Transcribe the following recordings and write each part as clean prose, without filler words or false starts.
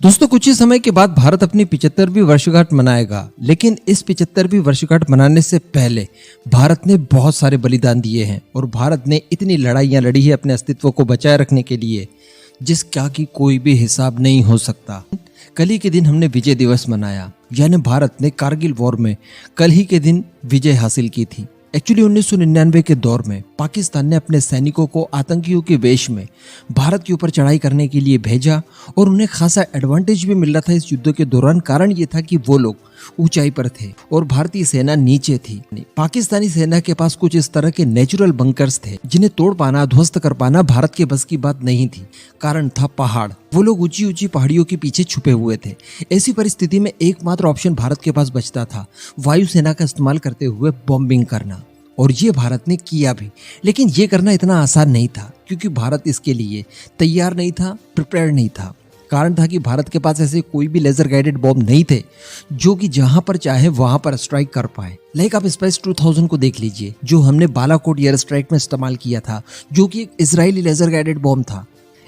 दोस्तों कुछ ही समय के बाद भारत अपनी 75वीं वर्षगांठ मनाएगा, लेकिन इस 75वीं वर्षगांठ मनाने से पहले भारत ने बहुत सारे बलिदान दिए हैं और भारत ने इतनी लड़ाइयां लड़ी है अपने अस्तित्व को बचाए रखने के लिए जिसका कि कोई भी हिसाब नहीं हो सकता। कल ही के दिन हमने विजय दिवस मनाया, यानी भारत ने कारगिल वॉर में कल ही के दिन विजय हासिल की थी। एक्चुअली 1999 के दौर में पाकिस्तान ने अपने सैनिकों को आतंकियों के वेश में भारत के ऊपर चढ़ाई करने के लिए भेजा और उन्हें खासा एडवांटेज भी मिल रहा था इस युद्ध के दौरान। कारण ये था कि वो लोग ऊंचाई पर थे और भारतीय सेना नीचे थी। पाकिस्तानी सेना के पास कुछ इस तरह के नेचुरल बंकर्स थे जिन्हें तोड़ पाना, ध्वस्त कर पाना भारत के बस की बात नहीं थी। कारण था पहाड़। वो लोग ऊंची ऊंची पहाड़ियों के पीछे छुपे हुए थे। ऐसी परिस्थिति में एकमात्र ऑप्शन भारत के पास बचता था वायुसेना का इस्तेमाल करते हुए बॉम्बिंग करना, और ये भारत ने किया भी। लेकिन ये करना इतना आसान नहीं था क्योंकि भारत इसके लिए तैयार नहीं था, प्रिपेयर नहीं था। कारण था कि भारत के पास ऐसे कोई भी लेजर गाइडेड बॉम्ब नहीं थे जो कि जहां पर चाहे वहां पर स्ट्राइक कर पाए। लाइक आप स्पाइस 2000 को देख लीजिए जो हमने बालाकोट एयर स्ट्राइक में इस्तेमाल किया था, जो कि एक इजरायली लेजर गाइडेड बॉम्ब था।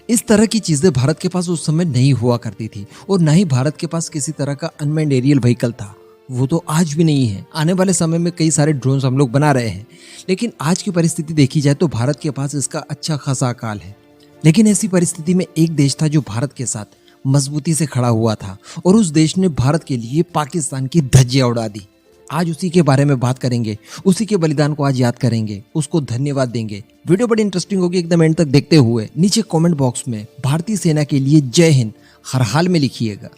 इस तरह की चीजें भारत के पास उस समय नहीं हुआ करती थी और ना ही भारत के पास किसी तरह का अनमैन्ड एरियल व्हीकल था। वो तो आज भी नहीं है। आने वाले समय में कई सारे ड्रोन्स हम लोग बना रहे हैं, लेकिन आज की परिस्थिति देखी जाए तो भारत के पास इसका अच्छा खासा अकाल है। लेकिन ऐसी परिस्थिति में एक देश था जो भारत के साथ मजबूती से खड़ा हुआ था और उस देश ने भारत के लिए पाकिस्तान की धज्जियां उड़ा दी। आज उसी के बारे में बात करेंगे, उसी के बलिदान को आज याद करेंगे, उसको धन्यवाद देंगे। वीडियो बड़ी इंटरेस्टिंग होगी, एकदम एंड तक देखते हुए नीचे कमेंट बॉक्स में भारतीय सेना के लिए जय हिंद हर हाल में लिखिएगा।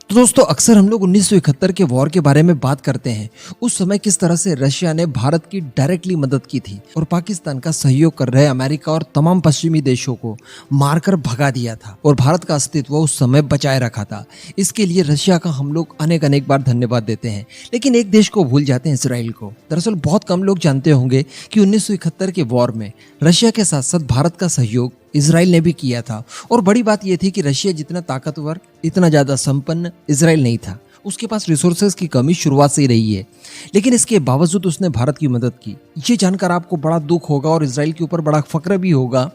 तो दोस्तों अक्सर हम लोग 1971 के वॉर के बारे में बात करते हैं। उस समय किस तरह से रशिया ने भारत की डायरेक्टली मदद की थी और पाकिस्तान का सहयोग कर रहे अमेरिका और तमाम पश्चिमी देशों को मारकर भगा दिया था और भारत का अस्तित्व उस समय बचाए रखा था। इसके लिए रशिया का हम लोग अनेक बार धन्यवाद देते हैं। लेकिन एक देश को भूल जाते हैं, इसराइल को। दरअसल बहुत कम लोग जानते होंगे कि 1971 के वॉर में रशिया के साथ साथ भारत का सहयोग इजराइल ने भी किया था। और बड़ी बात यह थी कि रशिया जितना ताकतवर, इतना ज्यादा संपन्न इजराइल नहीं था। उसके पास रिसोर्सेज की कमी शुरुआत से ही रही है, लेकिन इसके बावजूद उसने भारत की मदद की। ये जानकर आपको बड़ा दुख होगा और इजराइल के ऊपर बड़ा फक्र भी होगा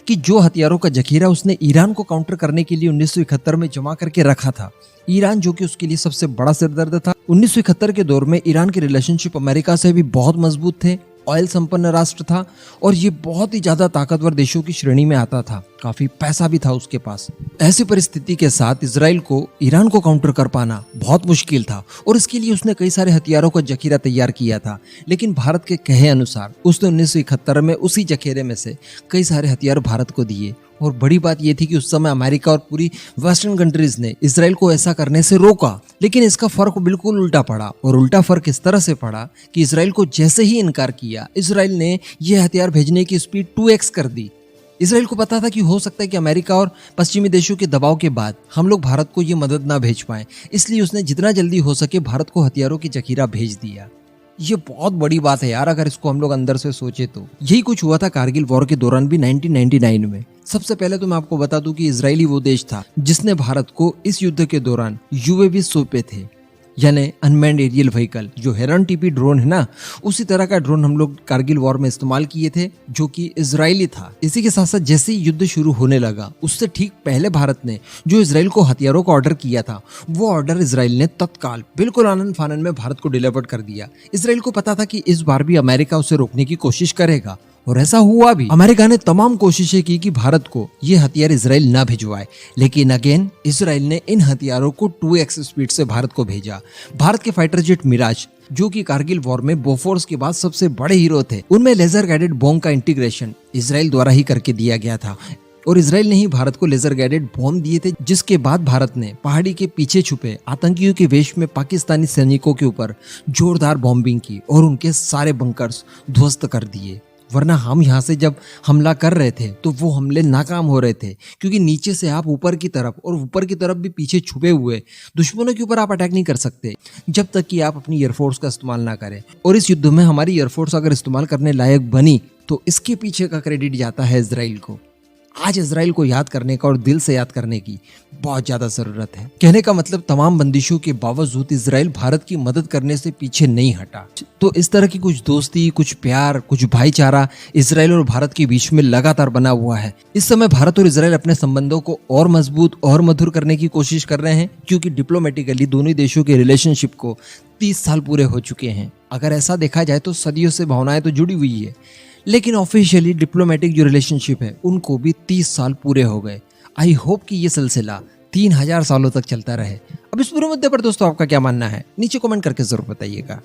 कि जो हथियारों का जखीरा उसने ईरान को काउंटर करने के लिए 1971 में जमा करके रखा था, ईरान जो कि उसके लिए सबसे बड़ा सिरदर्द था। 1971 के दौर में ईरान के रिलेशनशिप अमेरिका से भी बहुत मजबूत थे, ऑयल संपन्न राष्ट्र था और ये बहुत ही ज्यादा ताकतवर देशों की श्रेणी में आता था। काफी पैसा भी था उसके पास। ऐसी परिस्थिति के साथ इजराइल को ईरान को काउंटर कर पाना बहुत मुश्किल था और इसके लिए उसने कई सारे हथियारों का जखीरा तैयार किया था। लेकिन भारत के कहे अनुसार उसने 1971 में उसी जखीरे में से कई सारे हथियार भारत को दिए। और बड़ी बात यह थी कि उस समय अमेरिका और पूरी वेस्टर्न कंट्रीज ने इजराइल को ऐसा करने से रोका। लेकिन इसका फर्क बिल्कुल उल्टा पड़ा, और उल्टा फर्क इस तरह से पड़ा कि इजराइल को जैसे ही इनकार किया, इजराइल ने यह हथियार भेजने की स्पीड 2x कर दी। इजराइल को पता था कि हो सकता है कि अमेरिका और पश्चिमी देशों के दबाव के बाद हम लोग भारत को ये मदद ना भेज पाए, इसलिए उसने जितना जल्दी हो सके भारत को हथियारों की जखीरा भेज दिया। ये बहुत बड़ी बात है यार, अगर इसको हम लोग अंदर से सोचे तो। यही कुछ हुआ था कारगिल वॉर के दौरान भी 1999 में। सबसे पहले तो मैं आपको बता दूं कि इजरायली वो देश था जिसने भारत को इस युद्ध के दौरान यूएवी सौंपे थे, यानी अनमैन्ड एरियल व्हीकल। जो हेरन टीपी ड्रोन है ना, उसी तरह का ड्रोन हम लोग कारगिल वॉर में इस्तेमाल किए थे, जो कि इजरायली था। इसी के साथ साथ जैसे ही युद्ध शुरू होने लगा उससे ठीक पहले भारत ने जो इजराइल को हथियारों का ऑर्डर किया था, वो ऑर्डर इजराइल ने तत्काल बिल्कुल आनंद फानन में भारत को डिलीवर कर दिया। इजराइल को पता था कि इस बार भी अमेरिका उसे रोकने की कोशिश करेगा और ऐसा हुआ भी। अमेरिका ने तमाम कोशिशें की कि भारत को ये हथियार इजराइल ना भिजवाए, लेकिन अगेन इजराइल ने इन हथियारों को 2x स्पीड से भारत को भेजा। भारत के फाइटर जेट मिराज, जो कि कारगिल वॉर में बोफोर्स के बाद सबसे बड़े हीरो थे, उनमें लेजर गाइडेड बॉम्ब का इंटीग्रेशन इजराइल द्वारा ही करके दिया गया था। और इजराइल ने ही भारत को लेजर गाइडेड बॉम्ब दिए थे, जिसके बाद भारत ने पहाड़ी के पीछे छुपे आतंकियों के वेश में पाकिस्तानी सैनिकों के ऊपर जोरदार बॉम्बिंग की और उनके सारे बंकर्स ध्वस्त कर दिए। वरना हम यहाँ से जब हमला कर रहे थे तो वो हमले नाकाम हो रहे थे, क्योंकि नीचे से आप ऊपर की तरफ और ऊपर की तरफ भी पीछे छुपे हुए दुश्मनों के ऊपर आप अटैक नहीं कर सकते जब तक कि आप अपनी एयरफोर्स का इस्तेमाल ना करें। और इस युद्ध में हमारी एयरफोर्स अगर इस्तेमाल करने लायक बनी तो इसके पीछे का क्रेडिट जाता है इजराइल को। आज इजराइल को याद करने का और दिल से याद करने की बहुत ज्यादा जरूरत है। कहने का मतलब तमाम बंदिशों के बावजूद इजराइल भारत की मदद करने से पीछे नहीं हटा। तो इस तरह की कुछ दोस्ती, कुछ प्यार, कुछ भाईचारा इजराइल और भारत के बीच में लगातार बना हुआ है। इस समय भारत और इजराइल अपने संबंधों को और मजबूत और मधुर करने की कोशिश कर रहे हैं, क्योंकि डिप्लोमेटिकली दोनों देशों के रिलेशनशिप को 30 साल पूरे हो चुके हैं। अगर ऐसा देखा जाए तो सदियों से भावनाएं तो जुड़ी हुई है, लेकिन ऑफिशियली डिप्लोमेटिक जो रिलेशनशिप है उनको भी 30 साल पूरे हो गए। आई होप कि ये सिलसिला 3000 सालों तक चलता रहे। अब इस पूरे मुद्दे पर दोस्तों आपका क्या मानना है, नीचे कमेंट करके जरूर बताइएगा।